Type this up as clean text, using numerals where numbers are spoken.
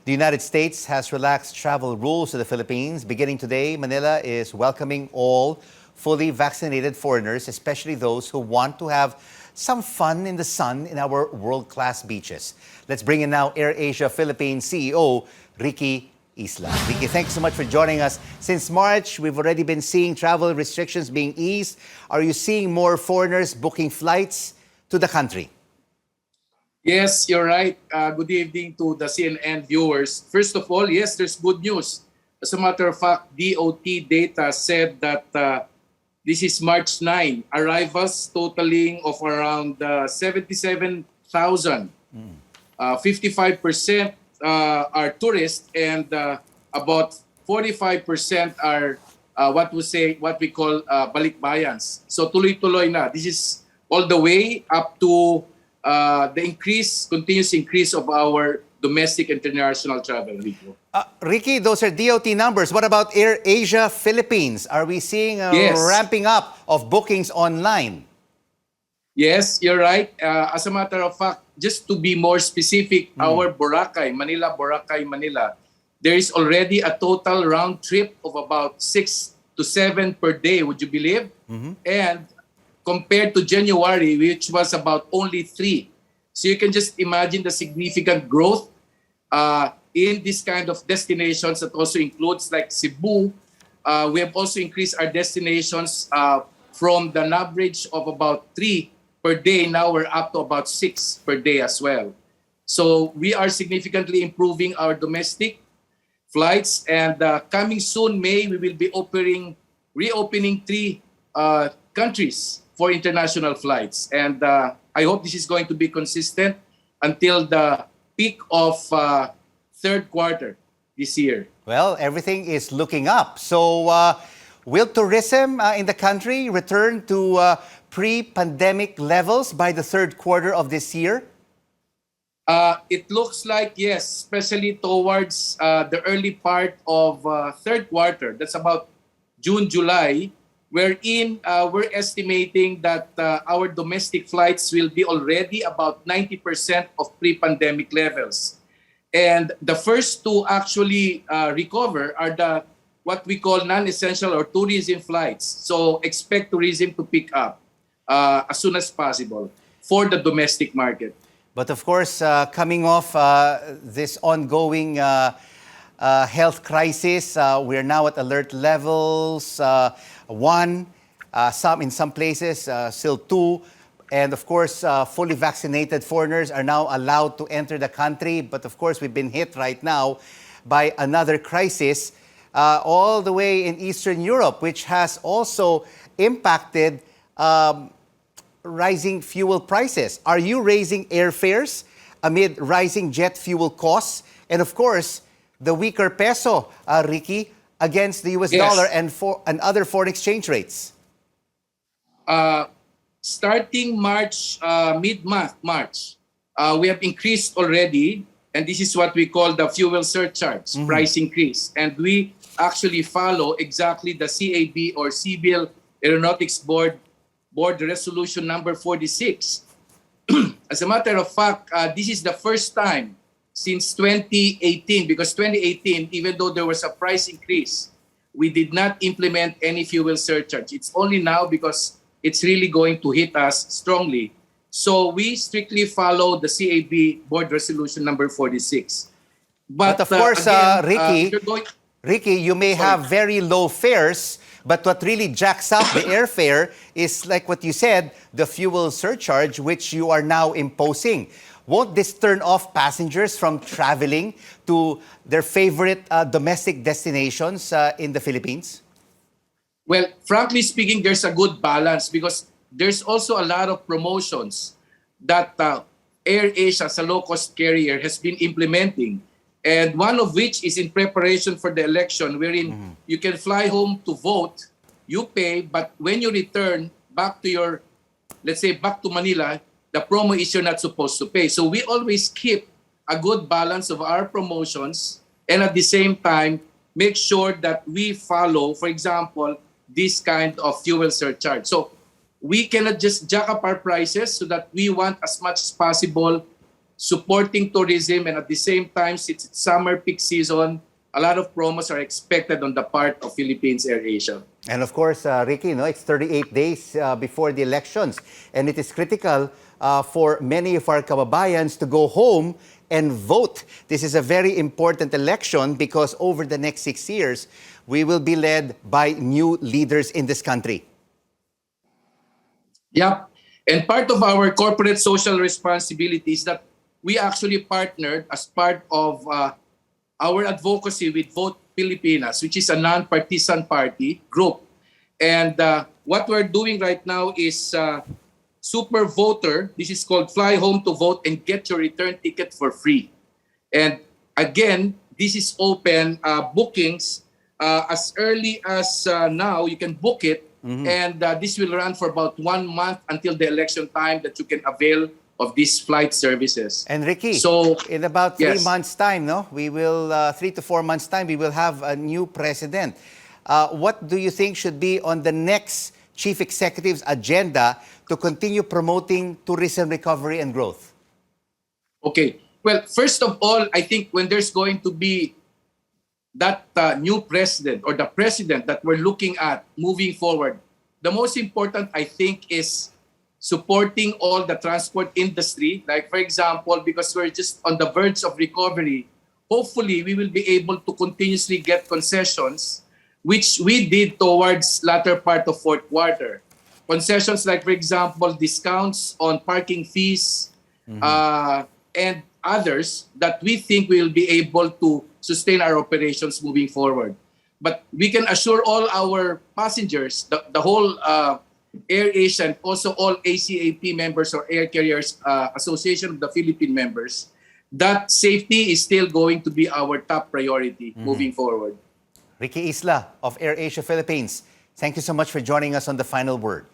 The United States has relaxed travel rules to the Philippines. Beginning today, Manila is welcoming all fully vaccinated foreigners, especially those who want to have some fun in the sun in our world-class beaches. Let's bring in now AirAsia Philippines CEO, Ricky Isla. Ricky, thanks so much for joining us. Since March, we've already been seeing travel restrictions being eased. Are you seeing more foreigners booking flights to the country? Yes, you're right. Good evening to the CNN viewers. First of all, yes, there's good news. As a matter of fact, DOT data said that this is March 9, arrivals totaling of around 77,000. 55% are tourists and about 45% are what we call balikbayans. So tuloy-tuloy na. This is all the way up to the continuous increase of our domestic international travel, Rico. Ricky, those are DOT numbers. What about AirAsia Philippines? Are we seeing a ramping up of bookings online? Yes, you're right. As a matter of fact, just to be more specific, our Boracay, Manila, there is already a total round trip of about 6 to 7 per day, would you believe? And compared to January, which was about only 3. So you can just imagine the significant growth in this kind of destinations that also includes like Cebu. We have also increased our destinations from the average of about 3 per day. Now we're up to about 6 per day as well. So we are significantly improving our domestic flights, and coming soon, May, we will be reopening 3 countries for international flights. And I hope this is going to be consistent until the peak of third quarter this year. Well, everything is looking up. So will tourism in the country return to pre-pandemic levels by the third quarter of this year? It looks like yes, especially towards the early part of third quarter. That's about June, July, wherein we're estimating that our domestic flights will be already about 90% of pre-pandemic levels. And the first to actually recover are what we call non-essential or tourism flights. So expect tourism to pick up as soon as possible for the domestic market. But of course, coming off this ongoing health crisis, we're now at alert levels 1, in some places, still 2. And of course, fully vaccinated foreigners are now allowed to enter the country. But of course, we've been hit right now by another crisis all the way in Eastern Europe, which has also impacted rising fuel prices. Are you raising airfares amid rising jet fuel costs? And of course, the weaker peso, Ricky, against the US dollar and other foreign exchange rates? Starting March, mid-March, we have increased already, and this is what we call the fuel surcharge, price increase. And we actually follow exactly the CAB or Civil Aeronautics Board Resolution number 46. As a matter of fact, this is the first time since 2018, because 2018, even though there was a price increase, we did not implement any fuel surcharge. It's only now because it's really going to hit us strongly. So we strictly follow the CAB Board Resolution number 46. But of course, again, Ricky, you may have very low fares, but what really jacks up the airfare is, like what you said, the fuel surcharge, which you are now imposing. Won't this turn off passengers from traveling to their favorite domestic destinations in the Philippines? Well, frankly speaking, there's a good balance because there's also a lot of promotions that AirAsia, as a low-cost carrier, has been implementing. And one of which is in preparation for the election, wherein you can fly home to vote, you pay, but when you return back to your, let's say, back to Manila, the promo is you're not supposed to pay. So we always keep a good balance of our promotions and at the same time, make sure that we follow, for example, this kind of fuel surcharge. So we cannot just jack up our prices so that we want as much as possible supporting tourism, and at the same time, since it's summer peak season, a lot of promos are expected on the part of Philippines AirAsia. And of course, Ricky, no, it's 38 days before the elections, and it is critical for many of our kababayans to go home and vote. This is a very important election because over the next 6 years, we will be led by new leaders in this country. Yep. And part of our corporate social responsibility is that we actually partnered as part of our advocacy with Vote Pilipinas, which is a non-partisan party group. And what we're doing right now is Super Voter. This is called Fly Home to Vote and Get Your Return Ticket for free. And again, this is open bookings as early as now. You can book it. And this will run for about 1 month until the election time that you can avail of these flight services. And Ricky, so in about 3 yes. months' time, no, we will 3 to 4 months' time, we will have a new president. What do you think should be on the next chief executive's agenda to continue promoting tourism recovery and growth? Okay. Well, first of all, I think when there's going to be that new president or the president that we're looking at moving forward, the most important, I think, is supporting all the transport industry. Like, for example, because we're just on the verge of recovery, hopefully we will be able to continuously get concessions, which we did towards latter part of fourth quarter. Concessions like, for example, discounts on parking fees and others that we think we will be able to sustain our operations moving forward. But we can assure all our passengers, the whole AirAsia and also all ACAP members or Air Carriers Association of the Philippine members, that safety is still going to be our top priority moving forward. Ricky Isla of AirAsia Philippines, thank you so much for joining us on The Final Word.